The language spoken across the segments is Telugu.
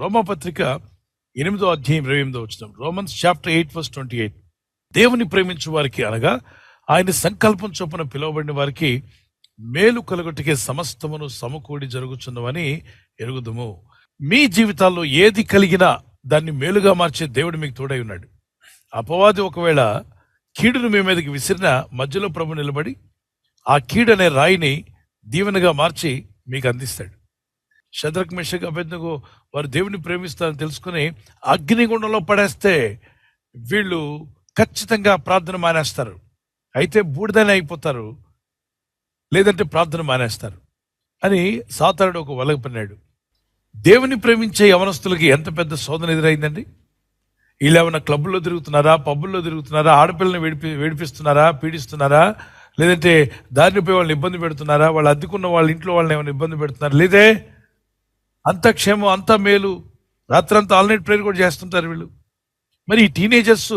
రోమాపత్రిక 8వ అధ్యాయం 28వ వచనం. Romans chapter 8:28. దేవుని ప్రేమించు వారికి అనగా ఆయన సంకల్పం చొప్పున పిలువబడిన వారికి మేలు కలుగుటకే సమస్తమును సమకూడి జరుగుచున్నవని ఎరుగుదుము. మీ జీవితాల్లో ఏది కలిగినా దాన్ని మేలుగా మార్చే దేవుడు మీకు తోడై ఉన్నాడు. అపవాది ఒకవేళ కీడును మీ మీదకి విసిరిన మధ్యలో ప్రభు నిలబడి ఆ కీడు అనే రాయిని దీవెనగా మార్చి మీకు అందిస్తాడు. షద్రక్ మెషక్ అబేద్నెగో వారు దేవుని ప్రేమిస్తారని తెలుసుకుని అగ్నిగుండంలో పడేస్తే వీళ్ళు ఖచ్చితంగా ప్రార్థన మానేస్తారు. అయితే బూడిదనే అయిపోతారు, లేదంటే ప్రార్థన మానేస్తారు అని సాతానుడు ఒక వలగ పన్నాడు. దేవుని ప్రేమించే యవనస్తులకి ఎంత పెద్ద శోధన ఎదురైందండి. వీళ్ళు ఏమైనా క్లబ్బుల్లో తిరుగుతున్నారా, పబ్బుల్లో తిరుగుతున్నారా, ఆడపిల్లని వేడిపిస్తున్నారా, పీడిస్తున్నారా, లేదంటే దారిని పోయి వాళ్ళని ఇబ్బంది పెడుతున్నారా, వాళ్ళు అద్దెకున్న వాళ్ళ ఇంట్లో వాళ్ళని ఏమైనా ఇబ్బంది పెడుతున్నారా? లేదే, అంత క్షేమం, అంత మేలు, రాత్రంతా ఆల్ నైట్ ప్రేయర్ కూడా చేస్తుంటారు వీళ్ళు. మరి ఈ టీనేజర్స్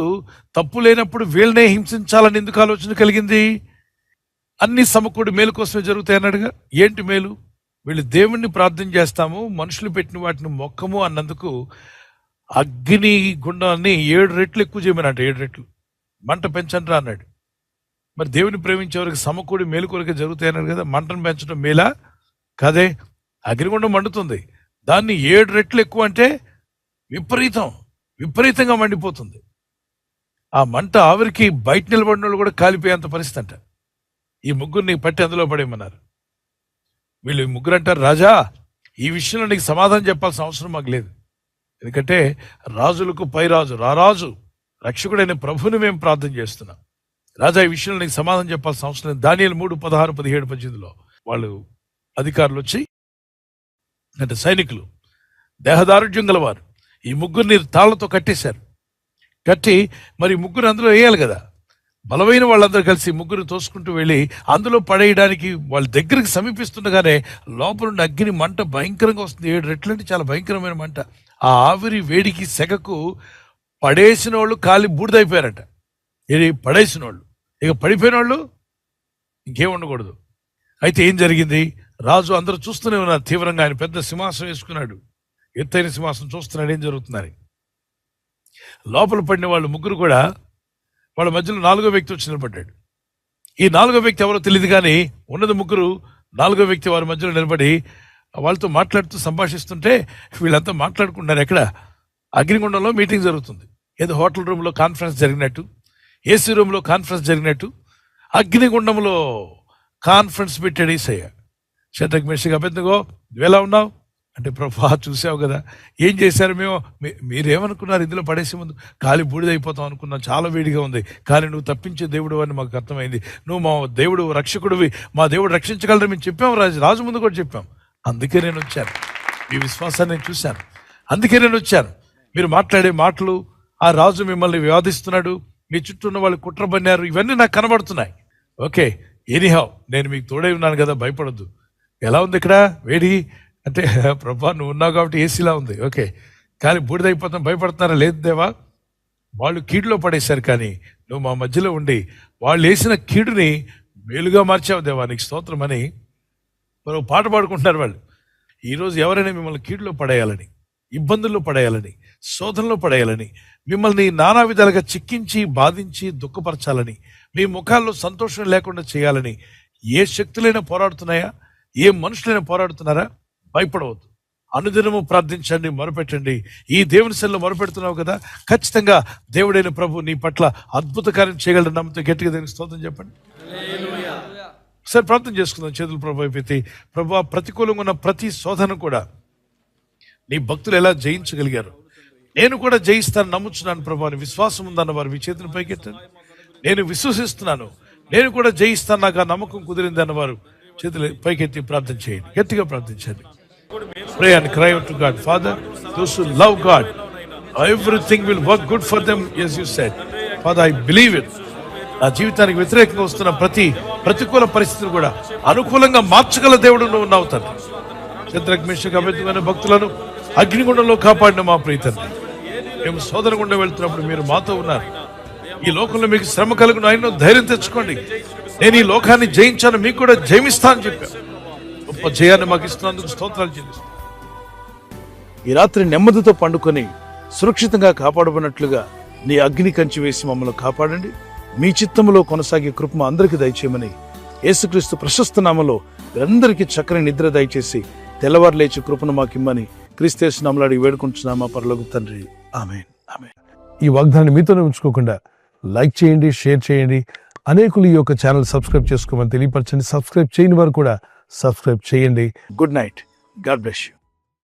తప్పు లేనప్పుడు వీళ్ళనే హింసించాలని ఎందుకు ఆలోచన కలిగింది? అన్ని సమకూడి మేలు కోసమే జరుగుతాయి అన్నాడుగా. ఏంటి మేలు? వీళ్ళు దేవుణ్ణి ప్రార్థన చేస్తాము, మనుషులు పెట్టిన వాటిని మొక్కము అన్నందుకు అగ్ని గుండాన్ని 7 రెట్లు ఎక్కువ చేయమన్నట్టు. 7 రెట్లు మంట పెంచండ్రా అన్నాడు. మరి దేవుని ప్రేమించేవారికి సమకూడి మేలు కొరకే జరుగుతాయి అన్నాడు కదా. మంటను పెంచడం మేలా కాదే. అగ్నిగుండం మండుతుంది, దాన్ని 7 రెట్లు ఎక్కువ అంటే విపరీతంగా మండిపోతుంది. ఆ మంట ఆవిరికి బయట నిలబడిన వాళ్ళు కూడా కాలిపోయేంత పరిస్థితి అంట. ఈ ముగ్గురిని పట్టి అందులో పడేయమన్నారు. వీళ్ళు ముగ్గురు అంటారు, రాజా ఈ విషయంలో నీకు సమాధానం చెప్పాల్సిన అవసరం మాకు లేదు, ఎందుకంటే రాజులకు పై రాజు, రారాజు రక్షకుడైన ప్రభుని మేము ప్రార్థన చేస్తున్నాం. రాజా ఈ విషయంలో నీకు సమాధానం చెప్పాల్సిన అవసరం లేదు. దానియేలు 3:16, 17, 18లో వాళ్ళు అధికారులు వచ్చి, అంటే సైనికులు, దేహదారుఢ్యం గలవారు, ఈ ముగ్గురిని తాళ్లతో కట్టేశారు. కట్టి మరి ముగ్గురు అందులో వేయాలి కదా. బలమైన వాళ్ళందరూ కలిసి ముగ్గురు తోసుకుంటూ వెళ్ళి అందులో పడేయడానికి వాళ్ళ దగ్గరికి సమీపిస్తుండగానే లోపల నుండి అగ్ని మంట భయంకరంగా వస్తుంది. 7 రెట్లు అంటే చాలా భయంకరమైన మంట. ఆ ఆవిరి వేడికి సెగకు పడేసిన వాళ్ళు కాలి బూడిదైపోయారట. ఇది పడేసిన వాళ్ళు. ఇక పడిపోయిన వాళ్ళు ఇంకేం ఉండకూడదు. అయితే ఏం జరిగింది? రాజు అందరూ చూస్తూనే ఉన్నారు తీవ్రంగా. ఆయన పెద్ద సింహాసనం వేసుకున్నాడు, ఎత్తైన సింహాసనం, చూస్తున్నాడు ఏం జరుగుతుందని. లోపల పడిన వాళ్ళు ముగ్గురు కూడా వాళ్ళ మధ్యలో 4వ వ్యక్తి వచ్చి నిలబడ్డాడు. ఈ 4వ వ్యక్తి ఎవరో తెలియదు, కానీ ఉన్నది ముగ్గురు. 4వ వ్యక్తి వారి మధ్యలో నిలబడి వాళ్ళతో మాట్లాడుతూ సంభాషిస్తుంటే వీళ్ళంతా మాట్లాడుకుంటున్నారు. ఎక్కడ? అగ్నిగుండంలో మీటింగ్ జరుగుతుంది. ఏదో హోటల్ రూమ్లో కాన్ఫరెన్స్ జరిగినట్టు, ఏసీ రూమ్లో కాన్ఫరెన్స్ జరిగినట్టు అగ్నిగుండంలో కాన్ఫరెన్స్ పెట్టాడు యేసయ్య. షద్రక్ మెషక్ అబేద్నెగో నువ్వు ఎలా ఉన్నావు అంటే, ప్రభా చూసావు కదా ఏం చేశారు, మేము మీరేమనుకున్నారు, ఇందులో పడేసే ముందు కాలి బూడిదైపోతాం అనుకున్నాం, చాలా వేడిగా ఉంది, కానీ నువ్వు తప్పించే దేవుడు అని మాకు అర్థమైంది. నువ్వు మా దేవుడు, రక్షకుడివి, మా దేవుడు రక్షించగలరు మేము చెప్పాం, రాజు ముందు కూడా చెప్పాం. అందుకే నేను వచ్చాను, మీ విశ్వాసాన్ని నేను చూశాను, అందుకే నేను వచ్చాను. మీరు మాట్లాడే మాటలు, ఆ రాజు మిమ్మల్ని వివాదిస్తున్నాడు, మీ చుట్టూ ఉన్న వాళ్ళు కుట్ర పన్నారు, ఇవన్నీ నాకు కనబడుతున్నాయి. ఓకే, ఎనీహౌ నేను మీకు తోడై ఉన్నాను కదా, భయపడొద్దు. ఎలా ఉంది ఇక్కడ వేడి అంటే, ప్రభా నువ్వు ఉన్నావు కాబట్టి ఏసీలా ఉంది. ఓకే, కానీ బూడిదైపోతాం భయపడుతున్నారా? లేదు దేవా, వాళ్ళు కీడులో పడేశారు, కానీ నువ్వు మా మధ్యలో ఉండి వాళ్ళు వేసిన కీడుని మేలుగా మార్చావు దేవా, నీకు స్తోత్రం అని మరో పాట పాడుకుంటున్నారు వాళ్ళు. ఈరోజు ఎవరైనా మిమ్మల్ని కీడులో పడేయాలని, ఇబ్బందుల్లో పడేయాలని, శోధనలో పడేయాలని, మిమ్మల్ని నానా విధాలుగా చిక్కించి, బాధించి, దుఃఖపరచాలని, మీ ముఖాల్లో సంతోషం లేకుండా చేయాలని ఏ శక్తులైనా పోరాడుతున్నాయా, ఏ మనుషులైనా పోరాడుతున్నారా? భయపడవద్దు. అనుదినము ప్రార్థించండి, మొరపెట్టండి. ఈ దేవుని సెల్లో మొరపెడుతున్నావు కదా, ఖచ్చితంగా దేవుడైన ప్రభు నీ పట్ల అద్భుత కార్యం చేయగలరు. నమ్మతో గట్టిగా దేవునికి స్తోత్రం చెప్పండి. సరే ప్రార్థన చేసుకుందాం. చేతులు ప్రభు అయిపోతే, ప్రభు ప్రతికూలంగా ఉన్న ప్రతి శోధన కూడా నీ భక్తులు ఎలా జయించగలిగారు, నేను కూడా జయిస్తాను నమ్ముచున్నాను ప్రభు అని విశ్వాసం ఉందన్న వారు మీ చేతులు పైకెత్తండి. నేను విశ్వసిస్తున్నాను, నేను కూడా జయిస్తాను, నాకు ఆ నమ్మకం కుదిరింది అన్నవారు చేతులు పైకెత్తి ప్రార్థన చేయండి, గట్టిగా ప్రార్థించండి. Pray and cry out to God. Father, those who love God, everything will work good for them, as you said. Father, I believe it. నా జీవితానికి వ్యతిరేకంగా వస్తున్న ప్రతికూల పరిస్థితులు కూడా అనుకూలంగా మార్చగల దేవుడు నువ్వు ఉన్నావు తండ్రి. షద్రక్ మెషక్ అబేద్నెగో భక్తులను అగ్నిగుండంలో కాపాడిన మా ప్రియ తండ్రి, మేము శోధన గుండా వెళ్తున్నప్పుడు మీరు మాతో ఉన్నారు. ఈ లోకంలో మీకు శ్రమ కలుగును, ఆయన ధైర్యం తెచ్చుకోండి, నేను ఈ లోకాన్ని జయించాను, మీకు కూడా జయమిస్తా అని చెప్పాను. గొప్ప జయాన్ని మాకు ఇస్తున్నందుకు స్తోత్రాలు చెల్లిస్తాను. ఈ రాత్రి నెమ్మదితో పండుకొని సురక్షితంగా కాపాడబడినట్లుగా నీ అగ్ని కంచి వేసి మమ్మల్ని కాపాడండి. మీ చిత్తములో కొనసాగే కృప మా అందరికీ దయచేయమని యేసుక్రీస్తు ప్రశస్త నామములో వీరందరికీ చక్కని నిద్ర దయచేసి తెల్లవారు లేచి కృపను మాకిమ్మని క్రీస్తు నామములో అడిగి వేడుకుంటున్నామా పరలోక తండ్రి. ఆమేన్. ఆమేన్. ఈ వాగ్దాన్ని మీతోనే ఉంచుకోకుండా లైక్ చేయండి, షేర్ చేయండి. అనేకులు ఈ యొక్క ఛానల్ సబ్స్క్రైబ్ చేసుకోమని తెలియపరచండి. సబ్స్క్రైబ్ చేయని వారు కూడా సబ్స్క్రైబ్ చేయండి. Good night. God bless you.